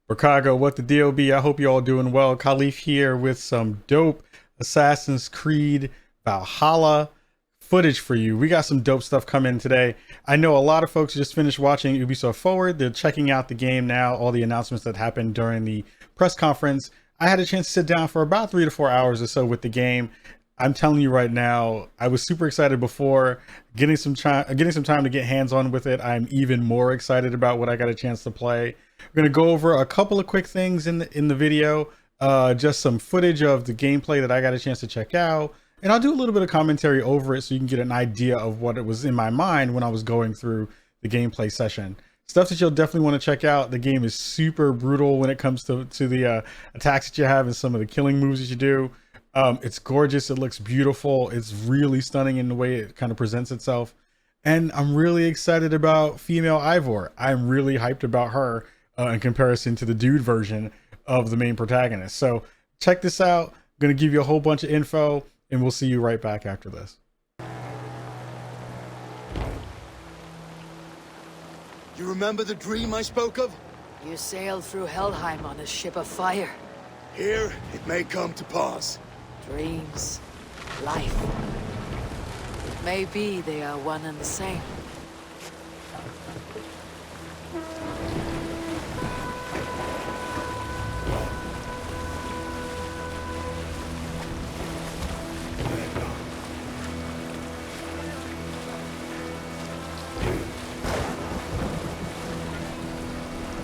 Chicago, what the deal be? I hope you all doing well. Kahlief here with some dope Assassin's Creed Valhalla footage for you. We got some dope stuff coming today. I know a lot of folks just finished watching Ubisoft Forward. They're checking out the game now, all the announcements that happened during the press conference. I had a chance to sit down for about 3 to 4 hours or so with the game. I'm telling you right now, I was super excited before getting some time to get hands on with it. I'm even more excited about what I got a chance to play. We're gonna go over a couple of quick things in the video, just some footage of the gameplay that I got a chance to check out, and I'll do a little bit of commentary over it so you can get an idea of what it was in my mind when I was going through the gameplay session. Stuff that you'll definitely want to check out. The game is super brutal when it comes to the attacks that you have and some of the killing moves that you do. It's gorgeous. It looks beautiful. It's really stunning in the way it kind of presents itself. And I'm really excited about female Ivor. I'm really hyped about her in comparison to the dude version of the main protagonist. So check this out. I'm going to give you a whole bunch of info and we'll see you right back after this. You remember the dream I spoke of? You sailed through Helheim on a ship of fire. Here, it may come to pass. Dreams, life. It may be they are one and the same.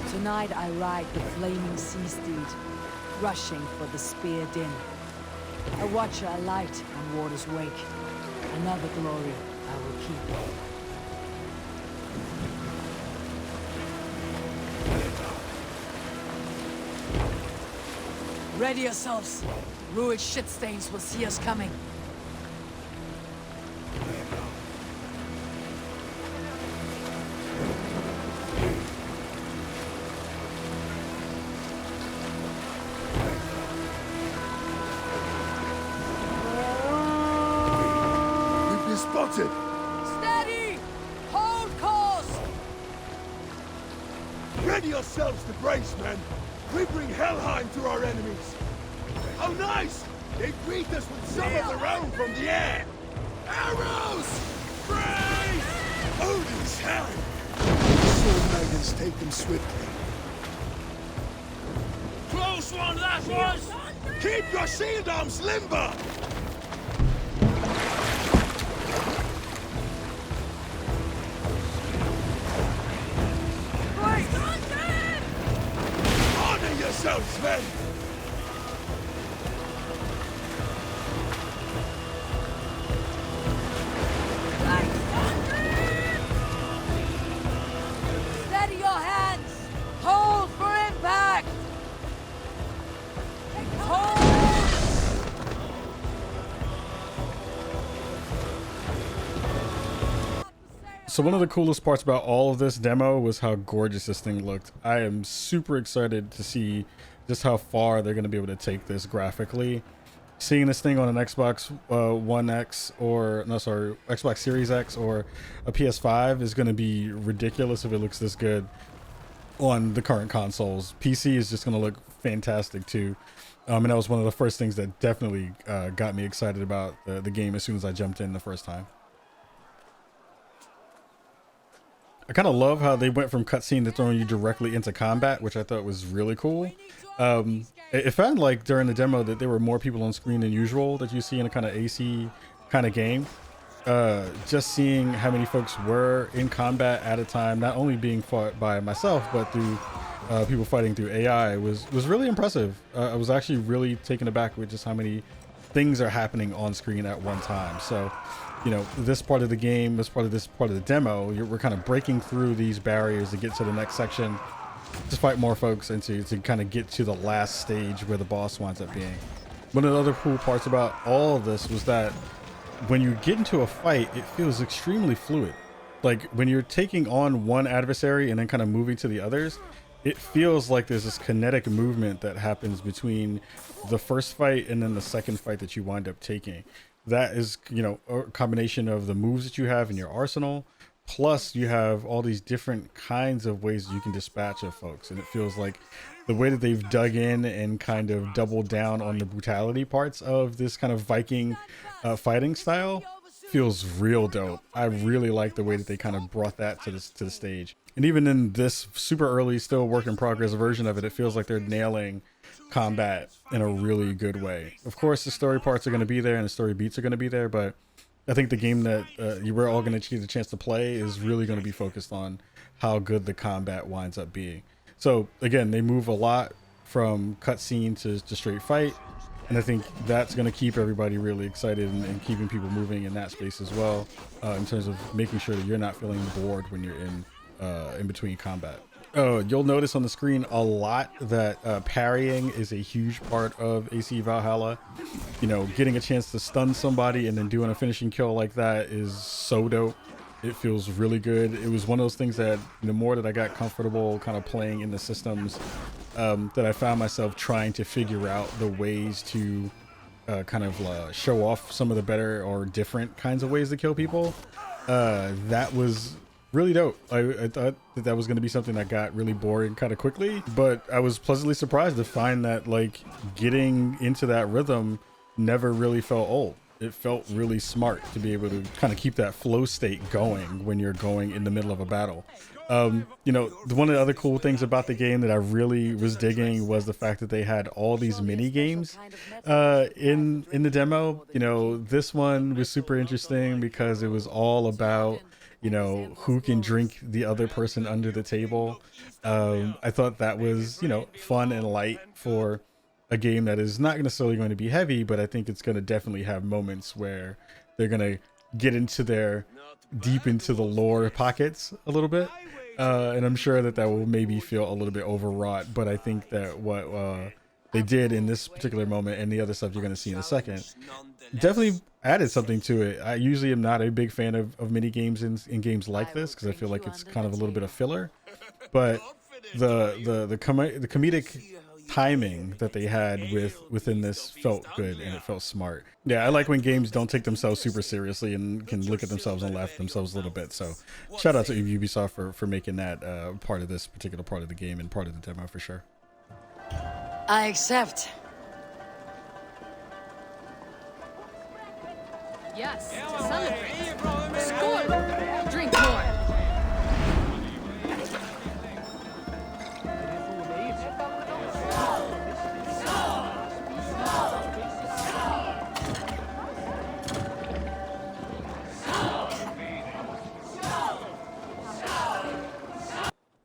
Tonight I ride the flaming sea steed, rushing for the spear din. A watcher alight on water's wake. Another glory I will keep. Ready yourselves. Ruined shit stains will see us coming. Spotted! Steady! Hold course! Ready yourselves to brace, men! We bring Helheim to our enemies! How nice! They greet us with summers around from the air! Arrows! Brace! Odin's helm! Sword maidens take them swiftly. Close one, that was! Keep your shield arms limber! Yourselves, men! Steady your hands! Hold for impact! Hold! So one of the coolest parts about all of this demo was how gorgeous this thing looked. I am super excited to see just how far they're going to be able to take this graphically. Seeing this thing on an Xbox One X or no, sorry, Xbox Series X or a PS5 is going to be ridiculous if it looks this good on the current consoles. PC is just going to look fantastic too. And that was one of the first things that definitely got me excited about the game as soon as I jumped in the first time. I kind of love how they went from cutscene to throwing you directly into combat, which I thought was really cool. It felt like during the demo that there were more people on screen than usual that you see in a kind of AC kind of game. Just seeing how many folks were in combat at a time, not only being fought by myself, but through people fighting through AI was really impressive. I was actually really taken aback with just how many things are happening on screen at one time. So, you know, this part of the game, this part of the demo, we're kind of breaking through these barriers to get to the next section, to fight more folks and to kind of get to the last stage where the boss winds up being. One of the other cool parts about all of this was that when you get into a fight, it feels extremely fluid. Like when you're taking on one adversary and then kind of moving to the others, it feels like there's this kinetic movement that happens between the first fight and then the second fight that you wind up taking. That is, you know, a combination of the moves that you have in your arsenal, Plus, you have all these different kinds of ways you can dispatch of folks, and it feels like the way that they've dug in and kind of doubled down on the brutality parts of this kind of Viking fighting style feels real dope. I really like the way that they kind of brought that to the stage. And even in this super early, still work in progress version of it, it feels like they're nailing combat in a really good way. Of course, the story parts are going to be there and the story beats are going to be there, but I think the game that we're all going to get a chance to play is really going to be focused on how good the combat winds up being. So again, they move a lot from cutscene to straight fight, and I think that's going to keep everybody really excited and keeping people moving in that space as well, in terms of making sure that you're not feeling bored when you're in between combat. You'll notice on the screen a lot that parrying is a huge part of AC Valhalla. You know, getting a chance to stun somebody and then doing a finishing kill like that is so dope. It feels really good. It was one of those things that the more that I got comfortable kind of playing in the systems, that I found myself trying to figure out the ways to kind of show off some of the better or different kinds of ways to kill people. That was really dope. I thought that was going to be something that got really boring kind of quickly, but I was pleasantly surprised to find that like getting into that rhythm never really felt old. It felt really smart to be able to kind of keep that flow state going when you're going in the middle of a battle. You know, one of the other cool things about the game that I really was digging was the fact that they had all these mini games in the demo. You know, this one was super interesting because it was all about, you know, who can drink the other person under the table. I thought that was, you know, fun and light for a game that is not necessarily going to be heavy, but I think it's going to definitely have moments where they're going to get into their deep into the lore pockets a little bit. And I'm sure that will maybe feel a little bit overwrought, but I think that what they did in this particular moment and the other stuff you're going to see in a second definitely added something to it. I usually am not a big fan of mini games in games like this because I feel like it's kind of a little bit of filler, but the comedic timing that they had within this felt good and it felt smart. Yeah, I like when games don't take themselves super seriously and can look at themselves and laugh at themselves a little bit. So shout out to Ubisoft for making that part of this particular part of the game and part of the demo for sure. I accept. Yes, to celebrate. Score! Drink more.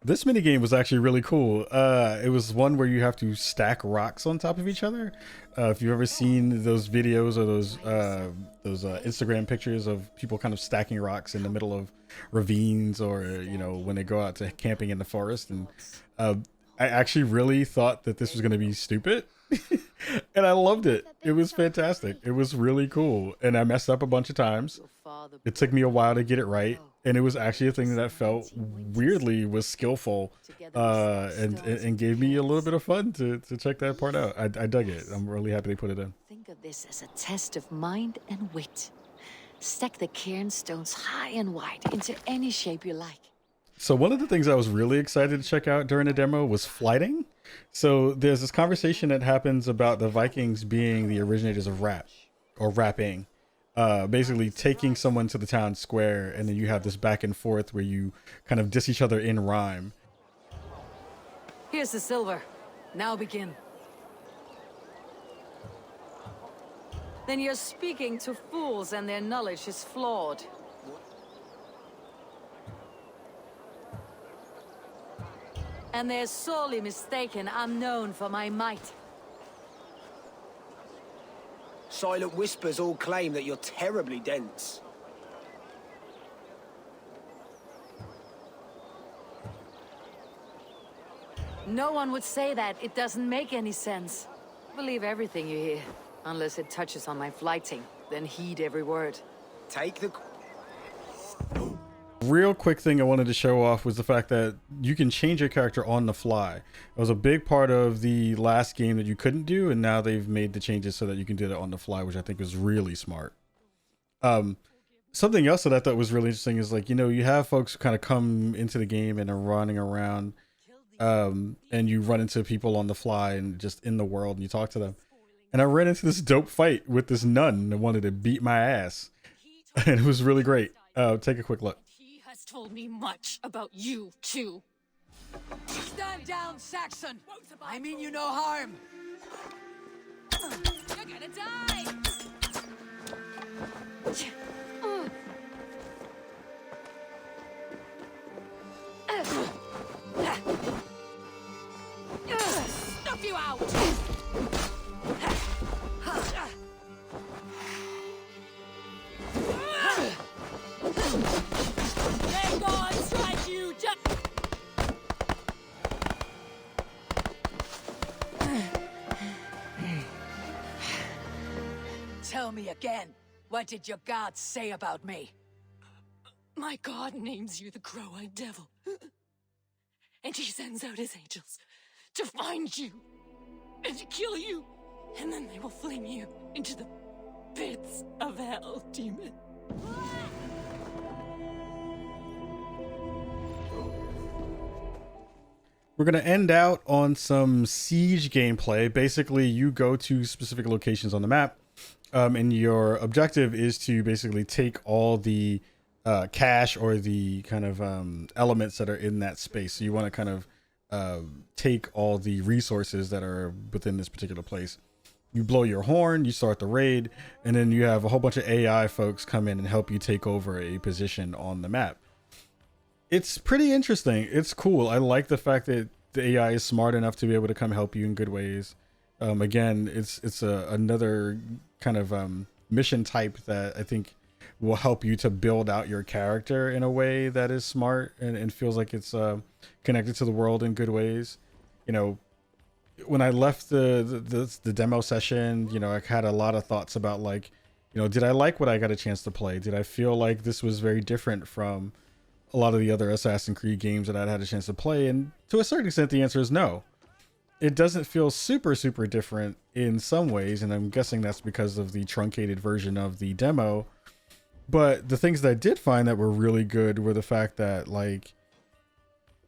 This minigame was actually really cool. It was one where you have to stack rocks on top of each other. If you've ever seen those videos or those Instagram pictures of people kind of stacking rocks in the middle of ravines, or you know, when they go out to camping in the forest, and I actually really thought that this was going to be stupid. And I loved it. It was fantastic. It was really cool. And I messed up a bunch of times. It took me a while to get it right. And it was actually a thing that I felt weirdly was skillful, and gave me a little bit of fun to check that part out. I dug it. I'm really happy they put it in. Think of this as a test of mind and wit. Stack the cairn stones high and wide into any shape you like. So one of the things I was really excited to check out during the demo was flighting. So there's this conversation that happens about the Vikings being the originators of rap or rapping. Basically taking someone to the town square, and then you have this back and forth where you kind of diss each other in rhyme. Here's the silver. Now begin. Then you're speaking to fools and their knowledge is flawed. And they're sorely mistaken I'm known for my might. Silent whispers all claim that you're terribly dense. No one would say that. It doesn't make any sense. Believe everything you hear, unless it touches on my flighting. Then heed every word. Take the... Real quick thing I wanted to show off was the fact that you can change your character on the fly. It was a big part of the last game that you couldn't do, and now they've made the changes so that you can do that on the fly, which I think is really smart. something else that I thought was really interesting is like, you know, you have folks who kind of come into the game and are running around, and you run into people on the fly and just in the world and you talk to them. And I ran into this dope fight with this nun that wanted to beat my ass. And it was really great. Take a quick look. He has told me much about you, too. Stand down, Saxon! I mean you no harm! You're gonna die! Snuff you out! May God strike you just... Tell me again, what did your gods say about me? My God names you the Crow-Eyed Devil. And he sends out his angels to find you and to kill you. And then they will fling you into the pits of hell, demon. We're going to end out on some siege gameplay. Basically, you go to specific locations on the map, and your objective is to basically take all the cash or the kind of elements that are in that space. So you want to kind of take all the resources that are within this particular place. You blow your horn, you start the raid, and then you have a whole bunch of AI folks come in and help you take over a position on the map. It's pretty interesting. It's cool. I like the fact that the AI is smart enough to be able to come help you in good ways. Again, it's another kind of mission type that I think will help you to build out your character in a way that is smart and feels like it's connected to the world in good ways. You know, when I left the demo session, you know, I had a lot of thoughts about like, you know, did I like what I got a chance to play? Did I feel like this was very different from a lot of the other Assassin's Creed games that I'd had a chance to play? And to a certain extent, the answer is no. It doesn't feel super different in some ways, and I'm guessing that's because of the truncated version of the demo. But the things that I did find that were really good were the fact that like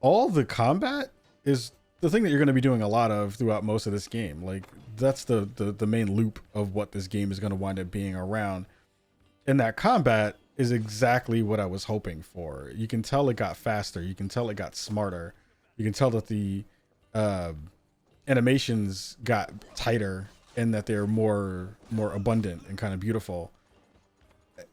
all the combat is the thing that you're going to be doing a lot of throughout most of this game. Like that's the main loop of what this game is going to wind up being around. And that combat is exactly what I was hoping for. You can tell it got faster. You can tell it got smarter. You can tell that the animations got tighter and that they're more abundant and kind of beautiful.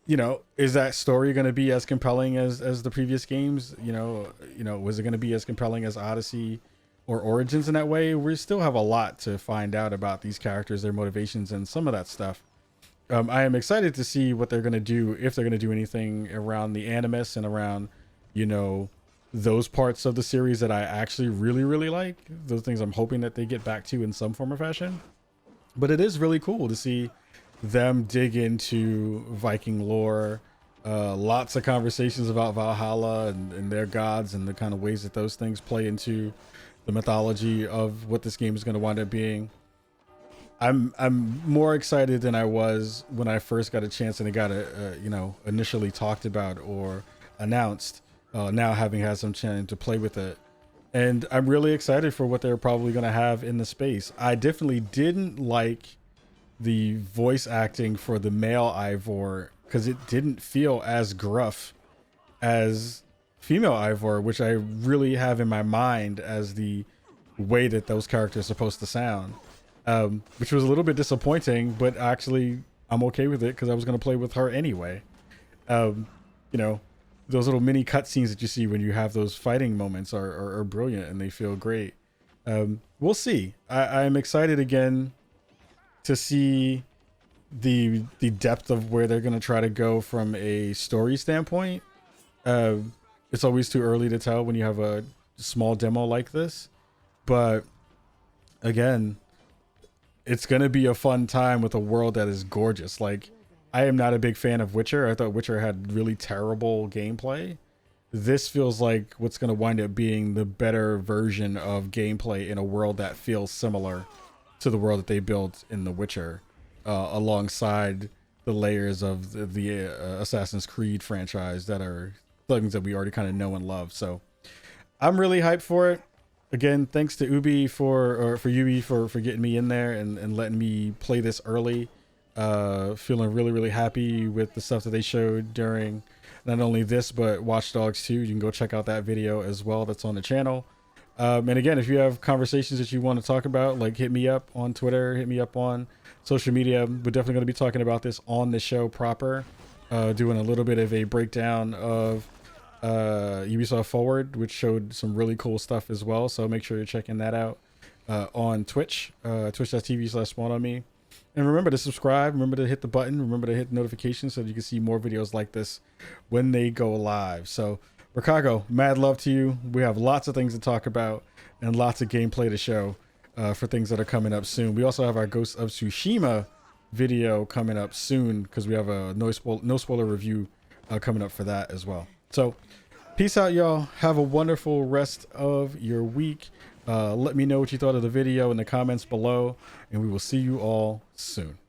You know, is that story going to be as compelling as the previous games? You know, was it going to be as compelling as Odyssey or Origins in that way? We still have a lot to find out about these characters, their motivations, and some of that stuff. I am excited to see what they're going to do, if they're going to do anything around the Animus and around, you know, those parts of the series that I actually really like. Those things I'm hoping that they get back to in some form or fashion. But it is really cool to see them dig into Viking lore. Lots of conversations about Valhalla and their gods and the kind of ways that those things play into the mythology of what this game is going to wind up being. I'm more excited than I was when I first got a chance and it got initially talked about or announced. Now having had some chance to play with it, and I'm really excited for what they're probably going to have in the space. I definitely didn't like the voice acting for the male Ivor because it didn't feel as gruff as female Ivor, which I really have in my mind as the way that those characters are supposed to sound. Which was a little bit disappointing, but actually I'm okay with it because I was going to play with her anyway. You know, those little mini cutscenes that you see when you have those fighting moments are brilliant and they feel great. We'll see. I'm excited again to see the depth of where they're going to try to go from a story standpoint. It's always too early to tell when you have a small demo like this, but again, it's going to be a fun time with a world that is gorgeous. Like, I am not a big fan of Witcher. I thought Witcher had really terrible gameplay. This feels like what's going to wind up being the better version of gameplay in a world that feels similar to the world that they built in The Witcher, alongside the layers of the Assassin's Creed franchise that are things that we already kind of know and love. So I'm really hyped for it. Again, thanks to Ubi for Ubi for getting me in there and letting me play this early. Feeling really happy with the stuff that they showed during not only this but Watch Dogs 2. You can go check out that video as well. That's on the channel. And again, if you have conversations that you want to talk about, like hit me up on Twitter, hit me up on social media. We're definitely going to be talking about this on the show proper, doing a little bit of a breakdown of Ubisoft Forward, which showed some really cool stuff as well. So make sure you're checking that out on Twitch, twitch.tv/SpawnOnMe. And remember to subscribe, remember to hit the button, remember to hit notifications so that you can see more videos like this when they go live. So Ricardo, mad love to you. We have lots of things to talk about and lots of gameplay to show for things that are coming up soon. We also have our Ghost of Tsushima video coming up soon because we have a no spoiler review coming up for that as well. So peace out, y'all. Have a wonderful rest of your week. Let me know what you thought of the video in the comments below, and we will see you all soon.